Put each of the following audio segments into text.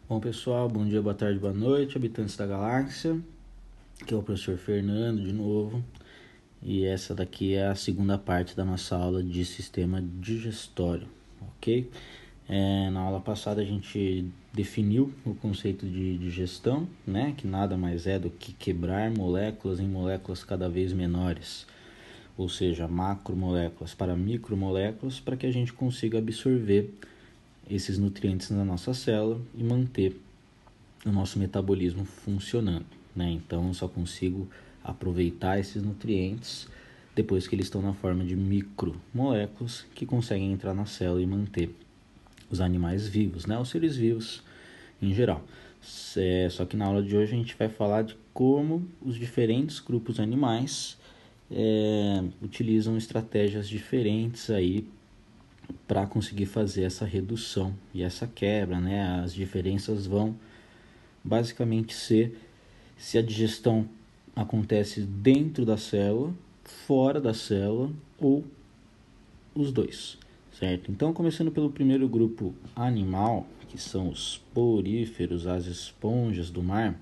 Bom pessoal, bom dia, boa tarde, boa noite, habitantes da galáxia. Aqui é o professor Fernando de novo. E essa daqui é a segunda parte da nossa aula de sistema digestório, ok? Na aula passada a gente definiu o conceito de digestão, né? Que nada mais é do que quebrar moléculas em moléculas cada vez menores, ou seja, macromoléculas para micromoléculas, para que a gente consiga absorver esses nutrientes na nossa célula e manter o nosso metabolismo funcionando, né? Então eu só consigo aproveitar esses nutrientes depois que eles estão na forma de micromoléculas que conseguem entrar na célula e manter os animais vivos, né? Os seres vivos em geral. Só que na aula de hoje a gente vai falar de como os diferentes grupos animais utilizam estratégias diferentes aí para conseguir fazer essa redução e essa quebra, né? As diferenças vão basicamente ser se a digestão acontece dentro da célula, fora da célula ou os dois, certo? Então, começando pelo primeiro grupo animal, que são os poríferos, as esponjas do mar,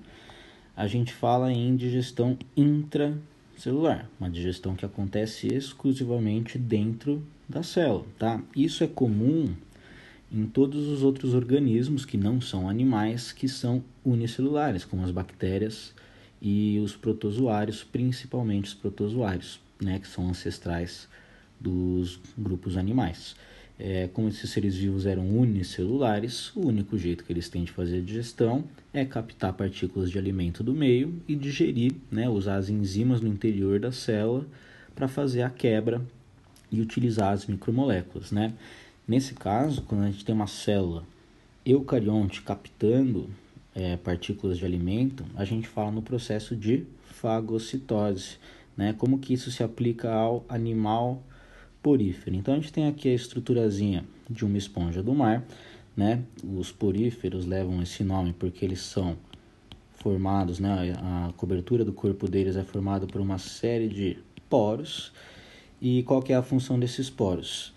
a gente fala em digestão intracelular, uma digestão que acontece exclusivamente dentro da célula, tá? Isso é comum em todos os outros organismos que não são animais, que são unicelulares, como as bactérias e os protozoários, principalmente os protozoários, né, que são ancestrais dos grupos animais. Como esses seres vivos eram unicelulares, o único jeito que eles têm de fazer a digestão é captar partículas de alimento do meio e digerir, né, usar as enzimas no interior da célula para fazer a quebra e utilizar as micromoléculas, né? Nesse caso, quando a gente tem uma célula eucarionte captando partículas de alimento, a gente fala no processo de fagocitose, né? Como que isso se aplica ao animal porífero? Então a gente tem aqui a estruturazinha de uma esponja do mar, né? Os poríferos levam esse nome porque eles são formados, né? A cobertura do corpo deles é formada por uma série de poros. E qual que é a função desses poros?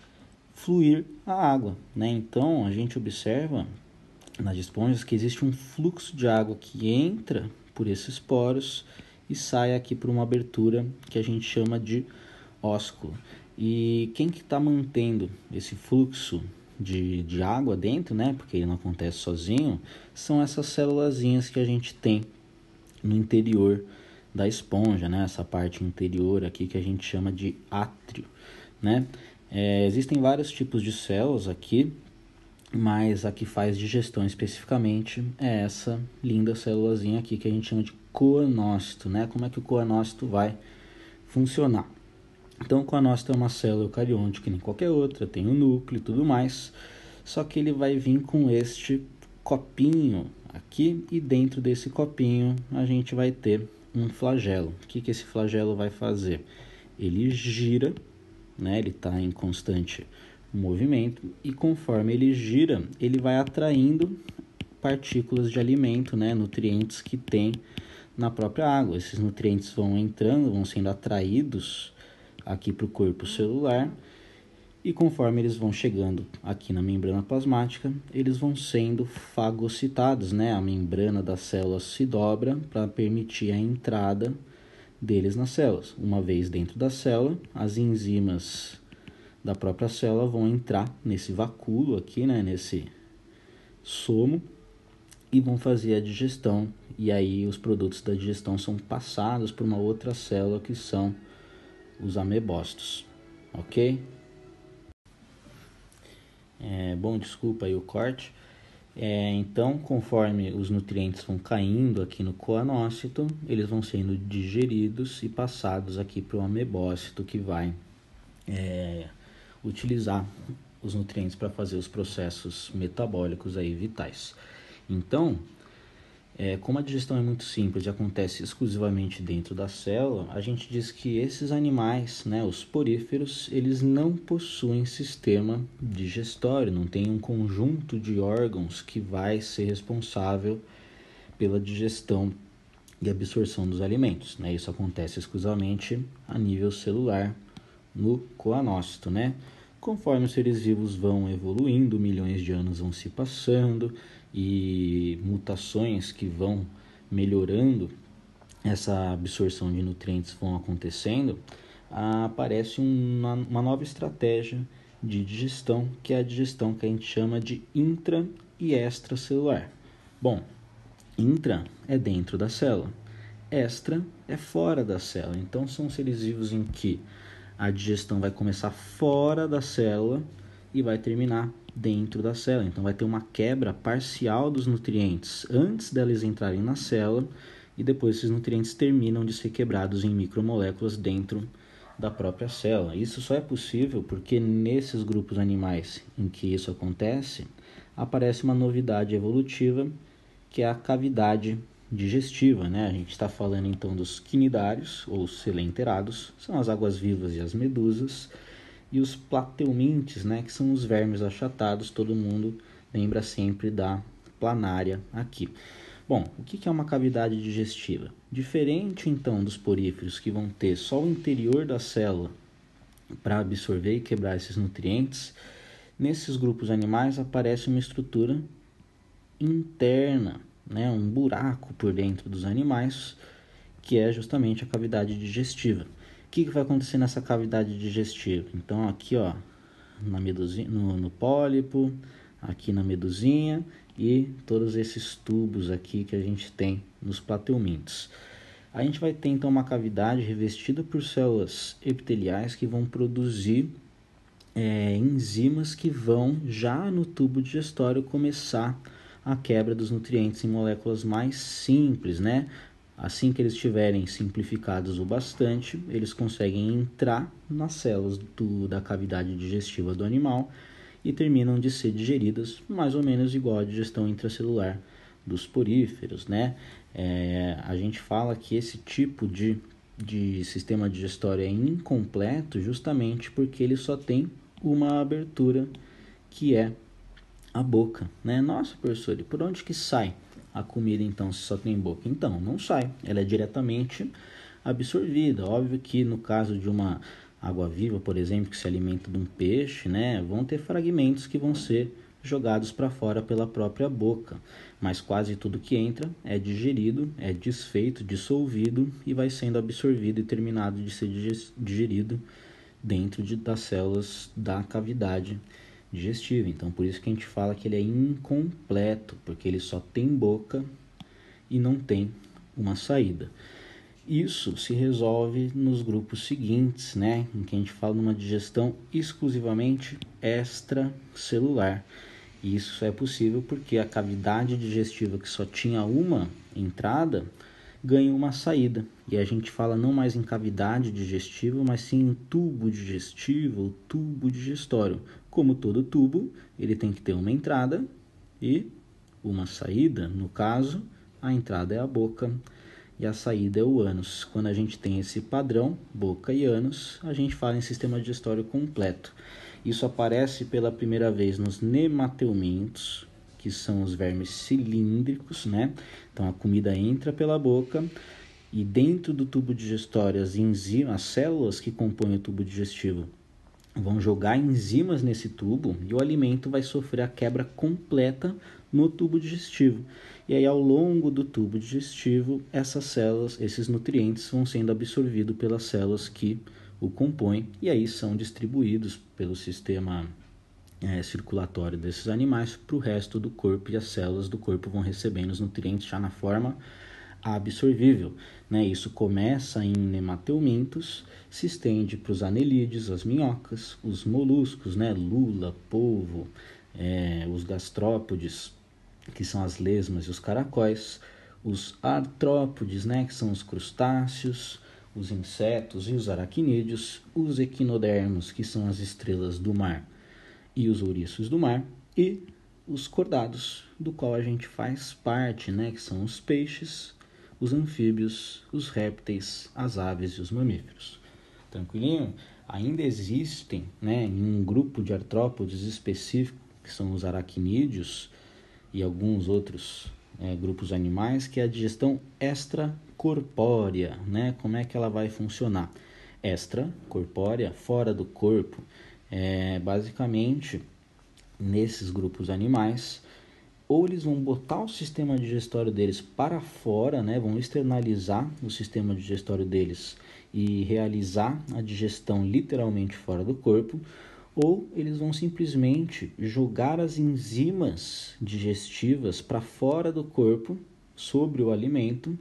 Fluir a água, né? Então a gente observa nas esponjas que existe um fluxo de água que entra por esses poros e sai aqui por uma abertura que a gente chama de ósculo. E quem que está mantendo esse fluxo de água dentro, né? Porque ele não acontece sozinho, são essas célulazinhas que a gente tem no interior da esponja, né? Essa parte interior aqui que a gente chama de átrio, né? Existem vários tipos de células aqui, mas a que faz digestão especificamente é essa linda célulazinha aqui que a gente chama de coanócito, né? Como é que o coanócito vai funcionar? Então, o coanócito é uma célula eucarionte que nem qualquer outra, tem o núcleo e tudo mais, só que ele vai vir com este copinho aqui e dentro desse copinho a gente vai ter um flagelo. O que esse flagelo vai fazer? Ele gira, né? Ele está em constante movimento e conforme ele gira, ele vai atraindo partículas de alimento, né? Nutrientes que tem na própria água. Esses nutrientes vão entrando, vão sendo atraídos aqui para o corpo celular e conforme eles vão chegando aqui na membrana plasmática, eles vão sendo fagocitados, né? A membrana das células se dobra para permitir a entrada deles nas células. Uma vez dentro da célula, as enzimas da própria célula vão entrar nesse vacúolo aqui, né? Nesse somo e vão fazer a digestão. E aí os produtos da digestão são passados por uma outra célula que são os amebócitos, ok? Bom, desculpa aí o corte. Então, conforme os nutrientes vão caindo aqui no coanócito, eles vão sendo digeridos e passados aqui para o amebócito que vai utilizar os nutrientes para fazer os processos metabólicos aí vitais. Então, como a digestão é muito simples e acontece exclusivamente dentro da célula, a gente diz que esses animais, né, os poríferos, eles não possuem sistema digestório, não tem um conjunto de órgãos que vai ser responsável pela digestão e absorção dos alimentos, né? Isso acontece exclusivamente a nível celular no coanócito, né? Conforme os seres vivos vão evoluindo, milhões de anos vão se passando e mutações que vão melhorando essa absorção de nutrientes vão acontecendo, aparece uma nova estratégia de digestão, que é a digestão que a gente chama de intra e extracelular. Bom, intra é dentro da célula, extra é fora da célula. Então são seres vivos em que a digestão vai começar fora da célula e vai terminar dentro da célula. Então vai ter uma quebra parcial dos nutrientes antes deles entrarem na célula, e depois esses nutrientes terminam de ser quebrados em micromoléculas dentro da própria célula. Isso só é possível porque nesses grupos animais em que isso acontece, aparece uma novidade evolutiva, que é a cavidade digestiva, né? A gente está falando então dos quinidários ou selenterados, são as águas-vivas e as medusas, e os plateumintes, né, que são os vermes achatados. Todo mundo lembra sempre da planária aqui. Bom, o que é uma cavidade digestiva? Diferente então dos poríferos, que vão ter só o interior da célula para absorver e quebrar esses nutrientes, nesses grupos animais aparece uma estrutura interna, né, um buraco por dentro dos animais, que é justamente a cavidade digestiva. O que vai acontecer nessa cavidade digestiva? Então aqui, ó, na medusinha, no pólipo, aqui na medusinha, e todos esses tubos aqui que a gente tem nos plateumintos. A gente vai ter então uma cavidade revestida por células epiteliais que vão produzir enzimas que vão já no tubo digestório começar a quebra dos nutrientes em moléculas mais simples, né? Assim que eles estiverem simplificados o bastante, eles conseguem entrar nas células da cavidade digestiva do animal e terminam de ser digeridas mais ou menos igual à digestão intracelular dos poríferos, né? A gente fala que esse tipo de sistema digestório é incompleto justamente porque ele só tem uma abertura, que é a boca, né? Nossa, professor, e por onde que sai a comida então se só tem boca? Então, não sai, ela é diretamente absorvida. Óbvio que no caso de uma água-viva, por exemplo, que se alimenta de um peixe, né, vão ter fragmentos que vão ser jogados para fora pela própria boca, mas quase tudo que entra é digerido, é desfeito, dissolvido e vai sendo absorvido e terminado de ser digerido dentro das células da cavidade digestiva. Então, por isso que a gente fala que ele é incompleto, porque ele só tem boca e não tem uma saída. Isso se resolve nos grupos seguintes, né, em que a gente fala numa digestão exclusivamente extracelular. E isso é possível porque a cavidade digestiva, que só tinha uma entrada, ganha uma saída. E a gente fala não mais em cavidade digestiva, mas sim em tubo digestivo ou tubo digestório. Como todo tubo, ele tem que ter uma entrada e uma saída. No caso, a entrada é a boca e a saída é o ânus. Quando a gente tem esse padrão, boca e ânus, a gente fala em sistema digestório completo. Isso aparece pela primeira vez nos nemateumintos, que são os vermes cilíndricos, né? Então a comida entra pela boca e dentro do tubo digestório as células que compõem o tubo digestivo vão jogar enzimas nesse tubo e o alimento vai sofrer a quebra completa no tubo digestivo. E aí, ao longo do tubo digestivo, essas células, esses nutrientes vão sendo absorvidos pelas células que o compõem e aí são distribuídos pelo sistema circulatório desses animais para o resto do corpo, e as células do corpo vão recebendo os nutrientes já na forma absorvível, né? Isso começa em nemateumintos, se estende para os anelídeos, as minhocas, os moluscos, né? Lula, polvo, os gastrópodes, que são as lesmas e os caracóis, os artrópodes, né? Que são os crustáceos, os insetos e os aracnídeos, os equinodermos, que são as estrelas do mar e os ouriços do mar, e os cordados, do qual a gente faz parte, né? Que são os peixes, os anfíbios, os répteis, as aves e os mamíferos. Tranquilinho? Ainda existem, né, em um grupo de artrópodes específico, que são os aracnídeos e alguns outros grupos animais, que é a digestão extracorpórea, né? Como é que ela vai funcionar? Extracorpórea, fora do corpo. Basicamente, nesses grupos animais, ou eles vão botar o sistema digestório deles para fora, né? Vão externalizar o sistema digestório deles e realizar a digestão literalmente fora do corpo, ou eles vão simplesmente jogar as enzimas digestivas para fora do corpo sobre o alimento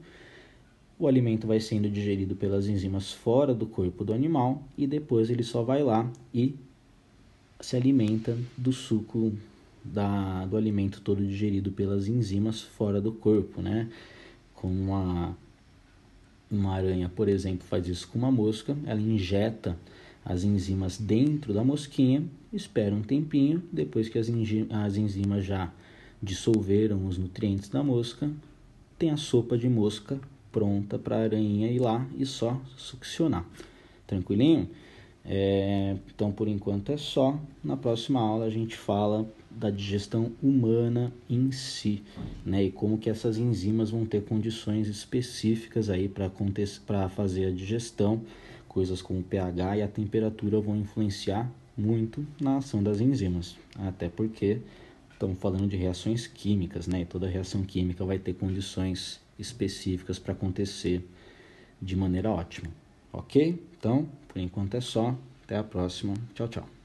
vai sendo digerido pelas enzimas fora do corpo do animal e depois ele só vai lá e se alimenta do suco do alimento todo digerido pelas enzimas fora do corpo, né? Como uma aranha, por exemplo, faz isso com uma mosca, ela injeta as enzimas dentro da mosquinha, espera um tempinho, depois que as enzimas já dissolveram os nutrientes da mosca, tem a sopa de mosca pronta para a aranha ir lá e só succionar. Tranquilinho? Então, por enquanto é só. Na próxima aula a gente fala da digestão humana em si, né? E como que essas enzimas vão ter condições específicas aí para fazer a digestão. Coisas como o pH e a temperatura vão influenciar muito na ação das enzimas. Até porque estamos falando de reações químicas, né? E toda reação química vai ter condições específicas para acontecer de maneira ótima. Ok? Então, por enquanto é só. Até a próxima. Tchau, tchau.